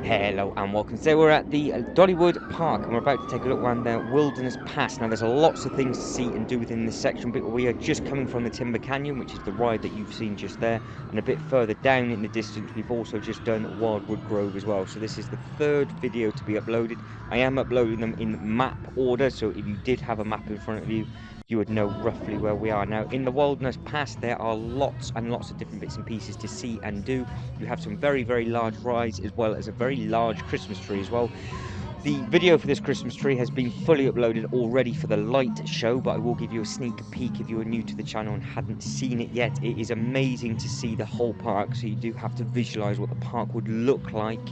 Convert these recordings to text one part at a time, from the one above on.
Hello and welcome. Today we're at the Dollywood Park and we're about to take a look around the Wilderness Pass. Now there's lots of things to see and do within this section, but we are just coming from the Timber Canyon, which is the ride that you've seen just there, and a bit further down in the distance we've also just done Wildwood Grove as well. So this is the third video to be uploaded. I am uploading them in map order, so if you did have a map in front of you, you would know roughly where we are. Now in the Wilderness Pass there are lots and lots of different bits and pieces to see and do. You have some very large rides as well as a very large Christmas tree as well. The video for this Christmas tree has been fully uploaded already for the light show, but I will give you a sneak peek if you are new to the channel and hadn't seen it yet. It is amazing to see the whole park, so you do have to visualize what the park would look like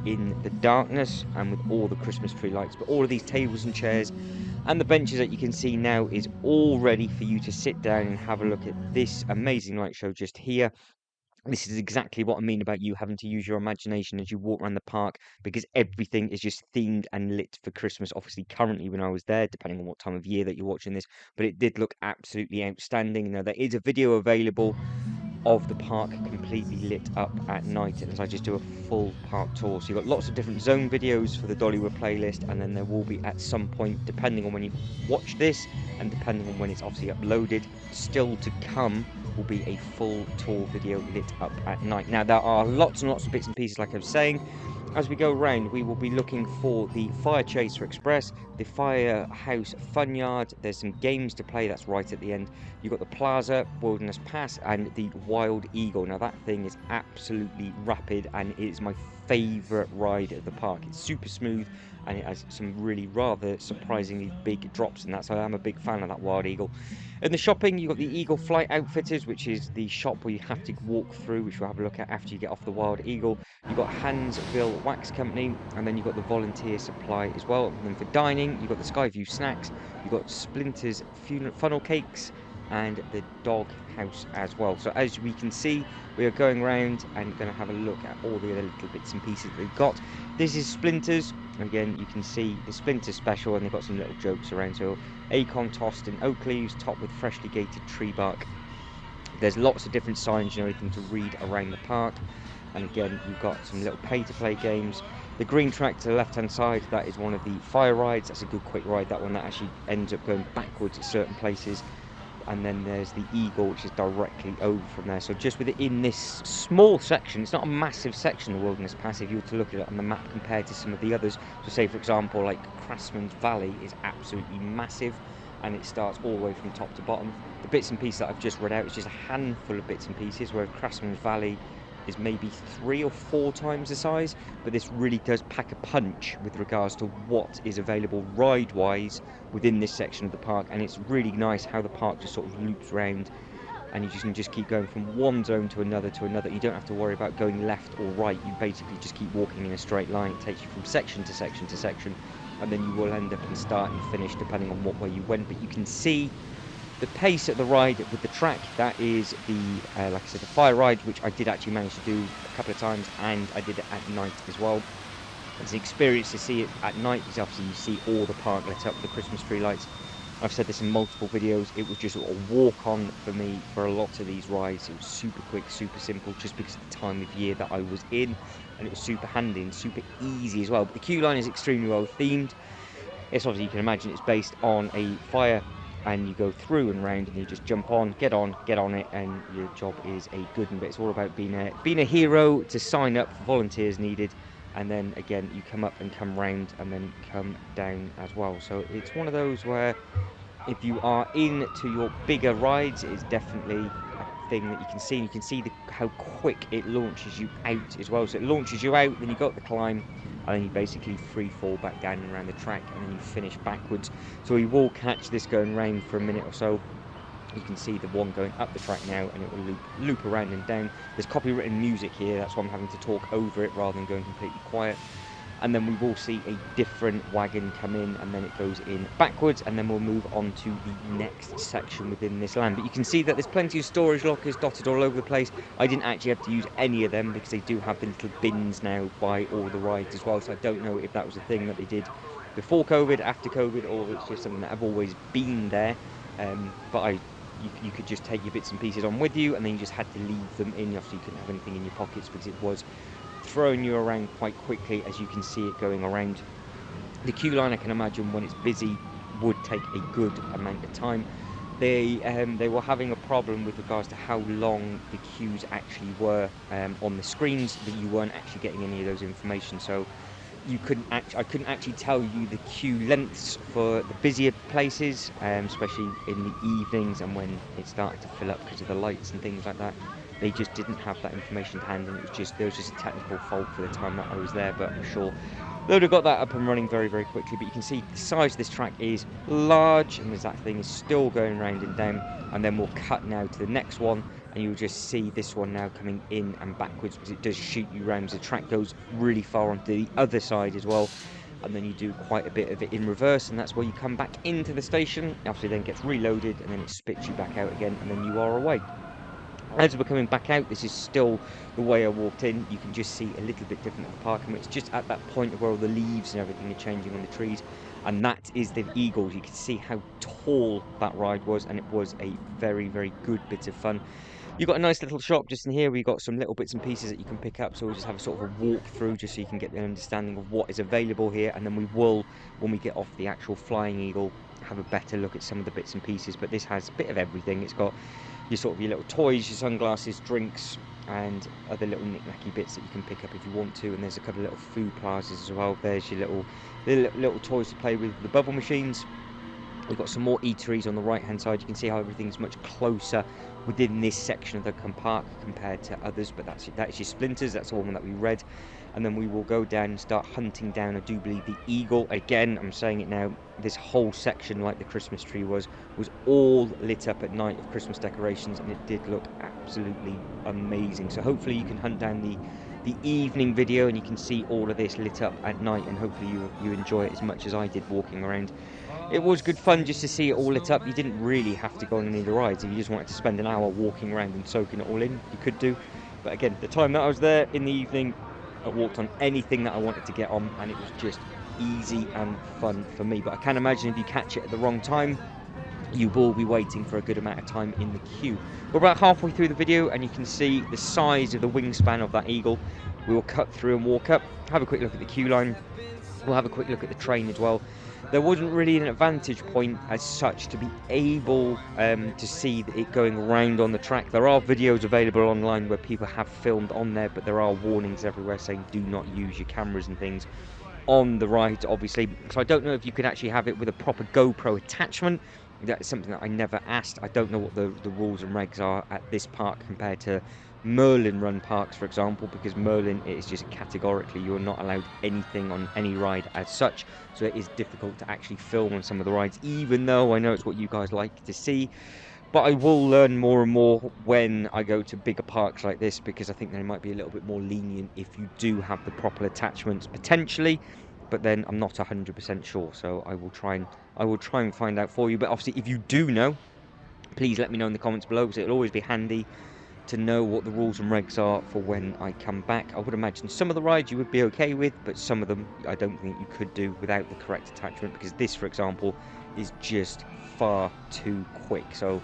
in the darkness and with all the Christmas tree lights. But all of these tables and chairs and the benches that you can see now is all ready for you to sit down and have a look at this amazing light show just here. This is exactly what I mean about you having to use your imagination as you walk around the park, because everything is just themed and lit for Christmas. Obviously, currently when I was there, depending on what time of year that you're watching this, but it did look absolutely outstanding. Now, there is a video available of the park completely lit up at night as I just do a full park tour. So you've got lots of different zone videos for the Dollywood playlist, and then there will be at some point, depending on when you watch this and depending on when it's obviously uploaded, still to come will be a full tour video lit up at night. Now there are lots and lots of bits and pieces, like I was saying. As we go around, we will be looking for the Firechaser Express, the Firehouse Fun Yard. There's some games to play, that's right at the end. You've got the Plaza, Wilderness Pass, and the Wild Eagle. Now that thing is absolutely rapid, and it is my favourite ride at the park. It's super smooth, and it has some really rather surprisingly big drops in that, so I'm a big fan of that Wild Eagle. In the shopping, you've got the Eagle Flight Outfitters, which is the shop where you have to walk through, which we'll have a look at after you get off the Wild Eagle. You've got Hansville Wax Company, and then you've got the Volunteer Supply as well. And then for dining, you've got the Skyview Snacks, you've got Splinters Funnel Cakes, and the Dog House as well. So as we can see, we are going around and going to have a look at all the other little bits and pieces that they've got. This is Splinters. Again, you can see the Splinters special, and they've got some little jokes around. So acorn tossed in oak leaves, topped with freshly gated tree bark. There's lots of different signs and everything to read around the park. And again, you've got some little pay-to-play games. The green track to the left-hand side, that is one of the fire rides. That's a good quick ride, that one. That actually ends up going backwards at certain places. And then there's the Eagle, which is directly over from there. So just within this small section, it's not a massive section of the Wilderness Pass if you were to look at it on the map compared to some of the others. So say, for example, like Craftsman's Valley is absolutely massive, and it starts all the way from top to bottom. The bits and pieces that I've just read out is just a handful of bits and pieces, where Craftsman's Valley is maybe 3 or 4 times the size, but this really does pack a punch with regards to what is available ride-wise within this section of the park. And it's really nice how the park just sort of loops around, and you can just keep going from one zone to another to another. You don't have to worry about going left or right. You basically just keep walking in a straight line. It takes you from section to section to section, and then you will end up and start and finish depending on what way you went. But you can see the pace at the ride with the track. That is the, like I said, the fire ride, which I did actually manage to do a couple of times, and I did it at night as well. It's an experience to see it at night, because obviously you see all the park lit up with the Christmas tree lights. I've said this in multiple videos, it was just a walk on for me for a lot of these rides. It was super quick, super simple, just because of the time of year that I was in, and it was super handy and super easy as well. But the queue line is extremely well themed. It's obviously, you can imagine, it's based on a fire, and you go through and round, and you just jump on, get on it, and your job is a good one. But it's all about being a hero. To sign up for volunteers needed, and then again you come up and come round and then come down as well. So it's one of those where if you are into your bigger rides, it's definitely a thing that you can see. You can see how quick it launches you out as well. So it launches you out, then you got the climb, and then you basically free fall back down and around the track, and then you finish backwards. So we will catch this going round for a minute or so. You can see the one going up the track now, and it will loop around and down. There's copywritten music here, that's why I'm having to talk over it rather than going completely quiet. And then we will see a different wagon come in, and then it goes in backwards, and then we'll move on to the next section within this land. But you can see that there's plenty of storage lockers dotted all over the place. I didn't actually have to use any of them, because they do have the little bins now by all the rides as well. So I don't know if that was a thing that they did before COVID, after COVID, or it's just something that have always been there. But you could just take your bits and pieces on with you, and then you just had to leave them in. Obviously you couldn't have anything in your pockets, because it was throwing you around quite quickly as you can see it going around. The queue line, I can imagine, when it's busy, would take a good amount of time. They were having a problem with regards to how long the queues actually were on the screens, that you weren't actually getting any of those information. So I couldn't actually tell you the queue lengths for the busier places, especially in the evenings and when it started to fill up because of the lights and things like that. They just didn't have that information to hand, and there was just a technical fault for the time that I was there. But I'm sure they would have got that up and running very, very quickly. But you can see the size of this track is large, and as that thing is still going round and down. And then we'll cut now to the next one, and you'll just see this one now coming in and backwards because it does shoot you round. The track goes really far onto the other side as well, and then you do quite a bit of it in reverse, and that's where you come back into the station. Obviously then gets reloaded, and then it spits you back out again, and then you are away. As we're coming back out, this is still the way I walked in. You can just see a little bit different at the park, and it's just at that point where all the leaves and everything are changing on the trees, and that is the Eagles. You can see how tall that ride was, and it was a very, very good bit of fun. You've got a nice little shop just in here where you've got some little bits and pieces that you can pick up, so we'll just have a sort of a walk through just so you can get an understanding of what is available here, and then we will, when we get off the actual Flying Eagle, have a better look at some of the bits and pieces. But this has a bit of everything. It's got your little toys, your sunglasses, drinks, and other little knick-knacky bits that you can pick up if you want to. And there's a couple of little food plazas as well. There's your little toys to play with the bubble machines. We've got some more eateries on the right hand side. You can see how everything's much closer within this section of the park compared to others, but that is your Splinters. That's the one that we read. And then we will go down and start hunting down, I do believe, the Eagle. Again, I'm saying it now, this whole section, like the Christmas tree was all lit up at night with Christmas decorations, and it did look absolutely amazing. So hopefully you can hunt down the evening video and you can see all of this lit up at night, and hopefully you enjoy it as much as I did walking around. It was good fun just to see it all lit up. You didn't really have to go on any of the rides. If you just wanted to spend an hour walking around and soaking it all in, you could do. But again, the time that I was there in the evening, I walked on anything that I wanted to get on, and it was just easy and fun for me. But I can imagine if you catch it at the wrong time, you will be waiting for a good amount of time in the queue. We're about halfway through the video, and you can see the size of the wingspan of that Eagle. We will cut through and walk up, have a quick look at the queue line. We'll have a quick look at the train as well. There wasn't really an advantage point as such to be able to see it going around on the track. There are videos available online where people have filmed on there, but there are warnings everywhere saying do not use your cameras and things on the ride, obviously. So I don't know if you could actually have it with a proper GoPro attachment. That's something that I never asked. I don't know what the rules and regs are at this park compared to Merlin run parks, for example, because Merlin, it is just categorically you're not allowed anything on any ride as such. So it is difficult to actually film on some of the rides, even though I know it's what you guys like to see. But I will learn more and more when I go to bigger parks like this, because I think they might be a little bit more lenient if you do have the proper attachments potentially. But then I'm not 100% sure, so I will try and find out for you. But obviously, if you do know, please let me know in the comments below, because it'll always be handy to know what the rules and regs are for when I come back. I would imagine some of the rides you would be okay with, but some of them I don't think you could do without the correct attachment, because this, for example, is just far too quick. So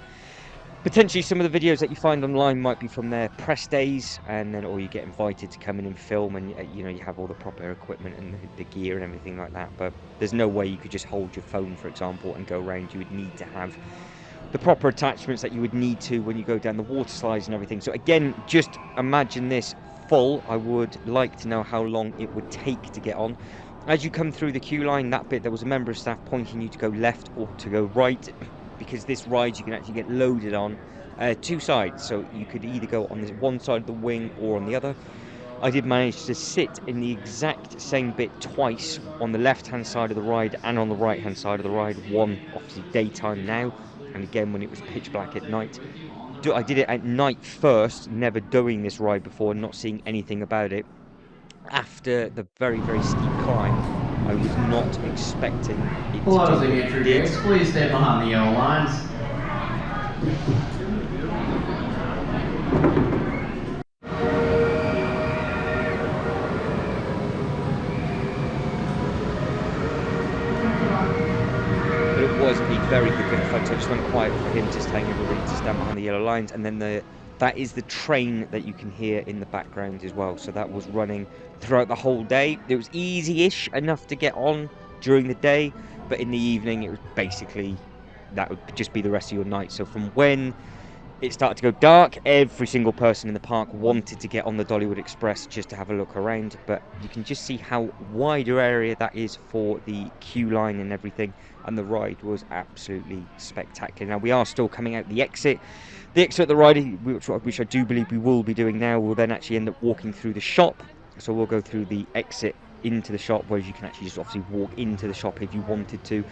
potentially some of the videos that you find online might be from their press days, and then or you get invited to come in and film, and you know, you have all the proper equipment and the gear and everything like that. But there's no way you could just hold your phone, for example, and go around. You would need to have the proper attachments that you would need to when you go down the water slides and everything. So again, just imagine this full. I would like to know how long it would take to get on. As you come through the queue line, that bit, there was a member of staff pointing you to go left or to go right, because this ride you can actually get loaded on two sides. So you could either go on this one side of the wing or on the other. I did manage to sit in the exact same bit twice, on the left hand side of the ride and on the right hand side of the ride. One obviously daytime now, and again when it was pitch black at night. I did it at night first, never doing this ride before, not seeing anything about it. After the very, very steep climb, I was not expecting it to do what it did. Please stay behind the yellow lines. But it was a very good bit of fun, so I just went quiet for him, just telling everybody to stand behind the yellow lines. And then the that is the train that you can hear in the background as well. So that was running throughout the whole day. It was easy-ish enough to get on during the day, but in the evening it was basically, that would just be the rest of your night. So from when it started to go dark, every single person in the park wanted to get on the Dollywood Express just to have a look around, but you can just see how wider area that is for the queue line and everything, and the ride was absolutely spectacular. Now we are still coming out the exit. The exit at the ride, which I do believe we will be doing now, will then actually end up walking through the shop. So we'll go through the exit into the shop, whereas you can actually just obviously walk into the shop if you wanted to.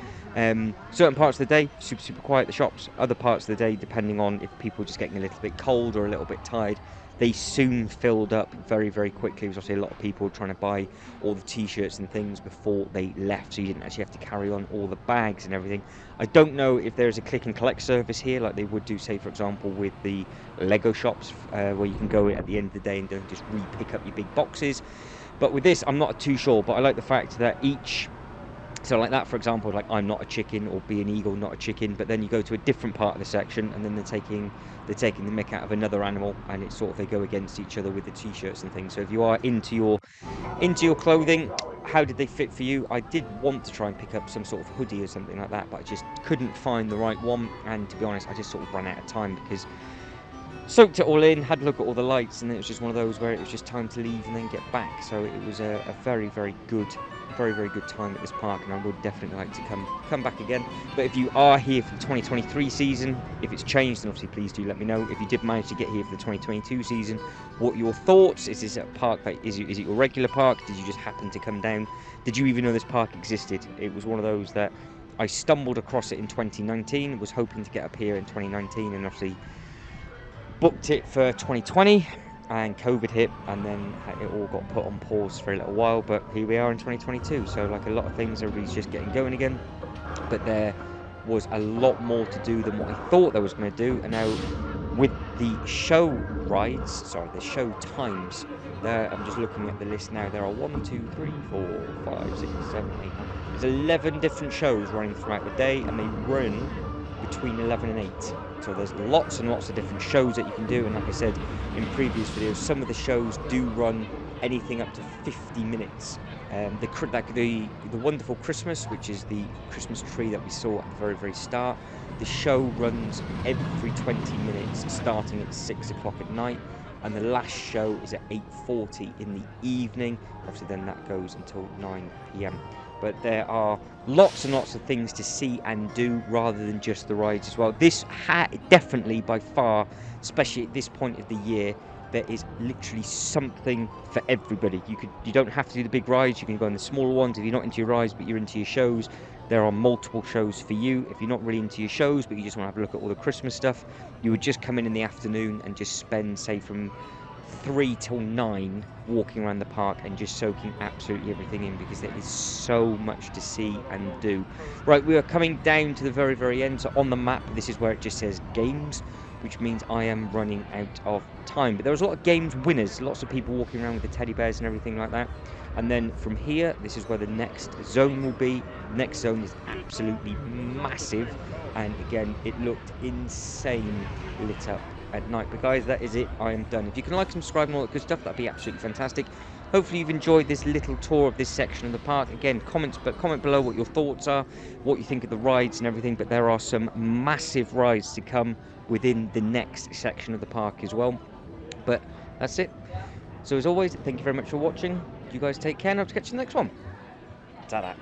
Certain parts of the day, super quiet, the shops. Other parts of the day, depending on if people are just getting a little bit cold or a little bit tired, they soon filled up very quickly. There was obviously a lot of people trying to buy all the t-shirts and things before they left, so you didn't actually have to carry on all the bags and everything. I don't know if there's a click and collect service here like they would do, say for example with the Lego shops, where you can go at the end of the day and just re-pick up your big boxes. But with this, I'm not too sure, but I like the fact that each, so like that for example, like I'm not a chicken, or Be an Eagle, not a chicken, but then you go to a different part of the section and then they're taking the mick out of another animal, and it's sort of, they go against each other with the t-shirts and things. So if you are into your clothing, how did they fit for you? I did want to try and pick up some sort of hoodie or something like that, but I just couldn't find the right one, and to be honest I just sort of ran out of time because soaked it all in, had a look at all the lights, and it was just one of those where it was just time to leave and then get back. So it was a very good time at this park, and I would definitely like to come back again. But if you are here for the 2023 season, if it's changed, then obviously please do let me know. If you did manage to get here for the 2022 season, what are your thoughts? Is this a park that is it your regular park? Did you just happen to come down? Did you even know this park existed? It was one of those that I stumbled across it in 2019, was hoping to get up here in 2019, and obviously booked it for 2020, and COVID hit, and then it all got put on pause for a little while. But here we are in 2022, so like a lot of things, everybody's just getting going again. But there was a lot more to do than what I thought there was going to do, and now with the show rides, sorry, the show times, there, I'm just looking at the list now, there are 1, 2, 3, 4, 5, 6, 7, 8, 9, there's 11 different shows running throughout the day, and they run between 11 and 8. So there's lots and lots of different shows that you can do, and like I said in previous videos, some of the shows do run anything up to 50 minutes. The wonderful Christmas, which is the Christmas tree that we saw at the very start, the show runs every 20 minutes starting at 6 o'clock at night, and the last show is at 8:40 in the evening. Obviously then that goes until 9 p.m. But there are lots and lots of things to see and do rather than just the rides as well. This definitely by far, especially at this point of the year, there is literally something for everybody. You don't have to do the big rides, you can go on the smaller ones. If you're not into your rides but you're into your shows, there are multiple shows for you. If you're not really into your shows but you just want to have a look at all the Christmas stuff, you would just come in the afternoon and just spend, say, from 3 till 9 walking around the park and just soaking absolutely everything in, because there is so much to see and do. Right, we are coming down to the very end. So on the map, this is where it just says games, which means I am running out of time. But there was a lot of games winners, lots of people walking around with the teddy bears and everything like that. And then from here, this is where the next zone will be. Next zone is absolutely massive, and again, it looked insane lit up at night. But guys, that is it. I am done. If you can like, subscribe and all that good stuff, that'd be absolutely fantastic. Hopefully you've enjoyed this little tour of this section of the park. Again, comment below what your thoughts are, what you think of the rides and everything. But there are some massive rides to come within the next section of the park as well. But that's it. So as always, thank you very much for watching. You guys take care, and I'll catch you in the next one. Ta-da.